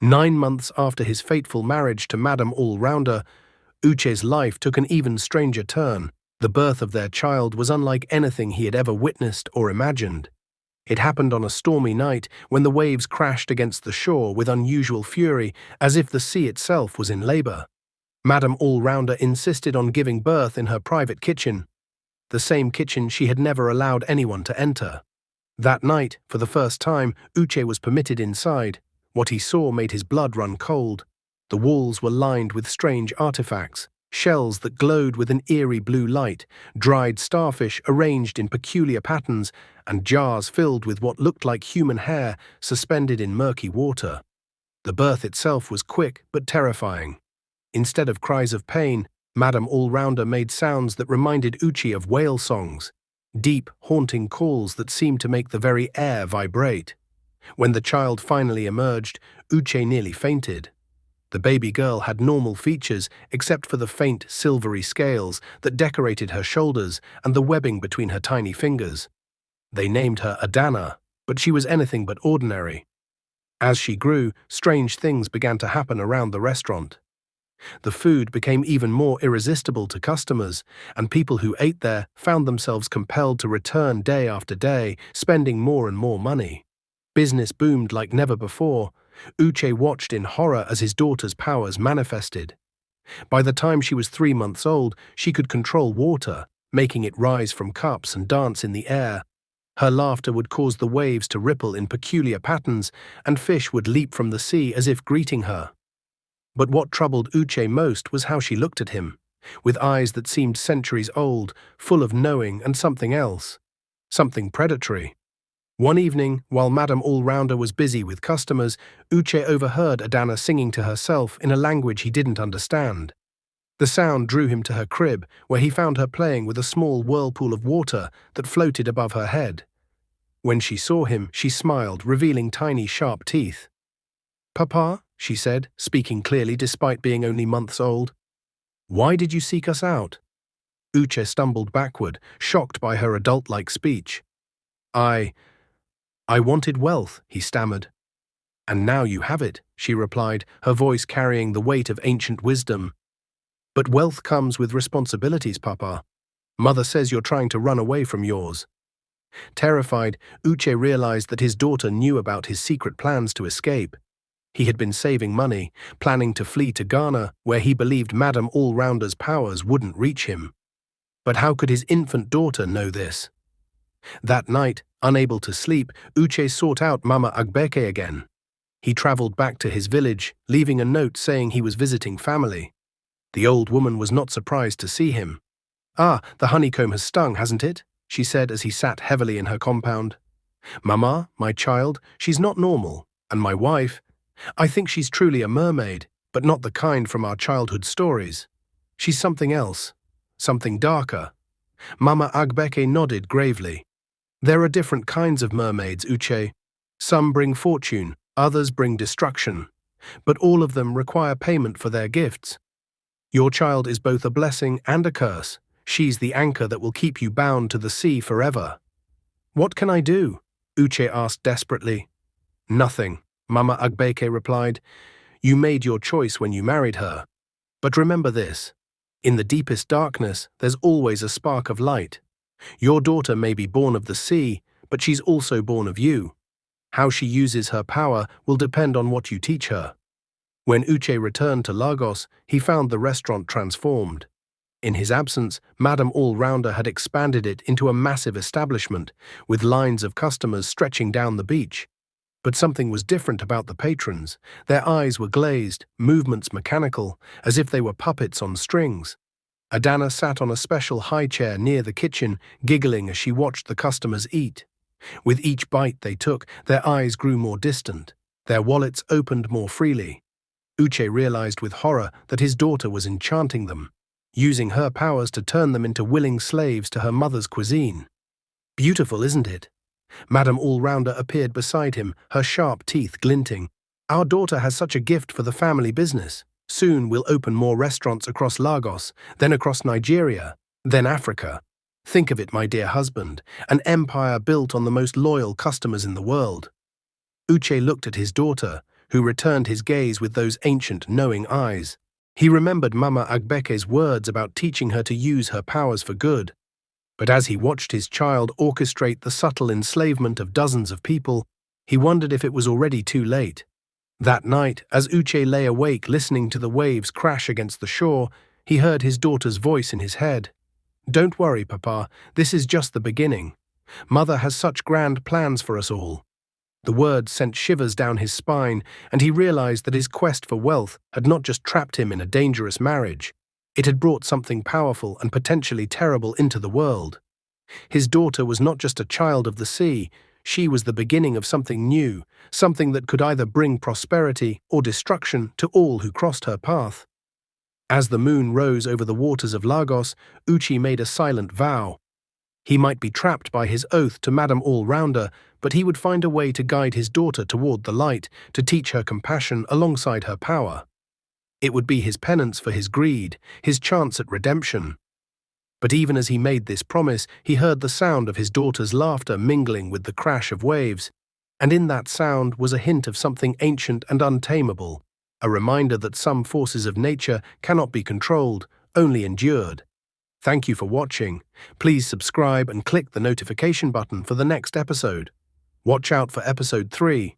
9 months after his fateful marriage to Madame All-Rounder, Uche's life took an even stranger turn. The birth of their child was unlike anything he had ever witnessed or imagined. It happened on a stormy night when the waves crashed against the shore with unusual fury, as if the sea itself was in labor. Madame All-Rounder insisted on giving birth in her private kitchen, the same kitchen she had never allowed anyone to enter. That night, for the first time, Uche was permitted inside. What he saw made his blood run cold. The walls were lined with strange artifacts, shells that glowed with an eerie blue light, dried starfish arranged in peculiar patterns, and jars filled with what looked like human hair suspended in murky water. The birth itself was quick but terrifying. Instead of cries of pain, Madame All-Rounder made sounds that reminded Uche of whale songs, deep, haunting calls that seemed to make the very air vibrate. When the child finally emerged, Uche nearly fainted. The baby girl had normal features except for the faint, silvery scales that decorated her shoulders and the webbing between her tiny fingers. They named her Adana, but she was anything but ordinary. As she grew, strange things began to happen around the restaurant. The food became even more irresistible to customers, and people who ate there found themselves compelled to return day after day, spending more and more money. Business boomed like never before. Uche watched in horror as his daughter's powers manifested. By the time she was 3 months old, she could control water, making it rise from cups and dance in the air. Her laughter would cause the waves to ripple in peculiar patterns, and fish would leap from the sea as if greeting her. But what troubled Uche most was how she looked at him, with eyes that seemed centuries old, full of knowing and something else, something predatory. One evening, while Madame All-Rounder was busy with customers, Uche overheard Adana singing to herself in a language he didn't understand. The sound drew him to her crib, where he found her playing with a small whirlpool of water that floated above her head. When she saw him, she smiled, revealing tiny, sharp teeth. "Papa," she said, speaking clearly despite being only months old. "Why did you seek us out?" Uche stumbled backward, shocked by her adult-like speech. I wanted wealth," he stammered. "And now you have it," she replied, her voice carrying the weight of ancient wisdom. "But wealth comes with responsibilities, Papa. Mother says you're trying to run away from yours." Terrified, Uche realized that his daughter knew about his secret plans to escape. He had been saving money, planning to flee to Ghana, where he believed Madame All-Rounder's powers wouldn't reach him. But how could his infant daughter know this? That night, unable to sleep, Uche sought out Mama Agbeke again. He traveled back to his village, leaving a note saying he was visiting family. The old woman was not surprised to see him. "Ah, the honeycomb has stung, hasn't it?" she said as he sat heavily in her compound. "Mama, my child, she's not normal. And my wife, I think she's truly a mermaid, but not the kind from our childhood stories. She's something else, something darker." Mama Agbeke nodded gravely. "There are different kinds of mermaids, Uche. Some bring fortune, others bring destruction. But all of them require payment for their gifts. Your child is both a blessing and a curse. She's the anchor that will keep you bound to the sea forever." "What can I do?" Uche asked desperately. "Nothing," Mama Agbeke replied. "You made your choice when you married her. But remember this. In the deepest darkness, there's always a spark of light. Your daughter may be born of the sea, but she's also born of you. How she uses her power will depend on what you teach her." When Uche returned to Lagos, he found the restaurant transformed. In his absence, Madame All-Rounder had expanded it into a massive establishment, with lines of customers stretching down the beach. But something was different about the patrons. Their eyes were glazed, movements mechanical, as if they were puppets on strings. Adana sat on a special high chair near the kitchen, giggling as she watched the customers eat. With each bite they took, their eyes grew more distant. Their wallets opened more freely. Uche realized with horror that his daughter was enchanting them, using her powers to turn them into willing slaves to her mother's cuisine. "Beautiful, isn't it?" Madame All-Rounder appeared beside him, her sharp teeth glinting. "Our daughter has such a gift for the family business. Soon we'll open more restaurants across Lagos, then across Nigeria, then Africa. Think of it, my dear husband, an empire built on the most loyal customers in the world." Uche looked at his daughter, who returned his gaze with those ancient, knowing eyes. He remembered Mama Agbeke's words about teaching her to use her powers for good. But as he watched his child orchestrate the subtle enslavement of dozens of people, he wondered if it was already too late. That night, as Uche lay awake listening to the waves crash against the shore, he heard his daughter's voice in his head. "Don't worry, Papa, this is just the beginning. Mother has such grand plans for us all." The words sent shivers down his spine, and he realized that his quest for wealth had not just trapped him in a dangerous marriage. It had brought something powerful and potentially terrible into the world. His daughter was not just a child of the sea, she was the beginning of something new, something that could either bring prosperity or destruction to all who crossed her path. As the moon rose over the waters of Lagos, Uche made a silent vow. He might be trapped by his oath to Madame All-Rounder, but he would find a way to guide his daughter toward the light, to teach her compassion alongside her power. It would be his penance for his greed, his chance at redemption. But even as he made this promise, he heard the sound of his daughter's laughter mingling with the crash of waves, and in that sound was a hint of something ancient and untamable, a reminder that some forces of nature cannot be controlled, only endured. Thank you for watching. Please subscribe and click the notification button for the next episode. Watch out for episode 3.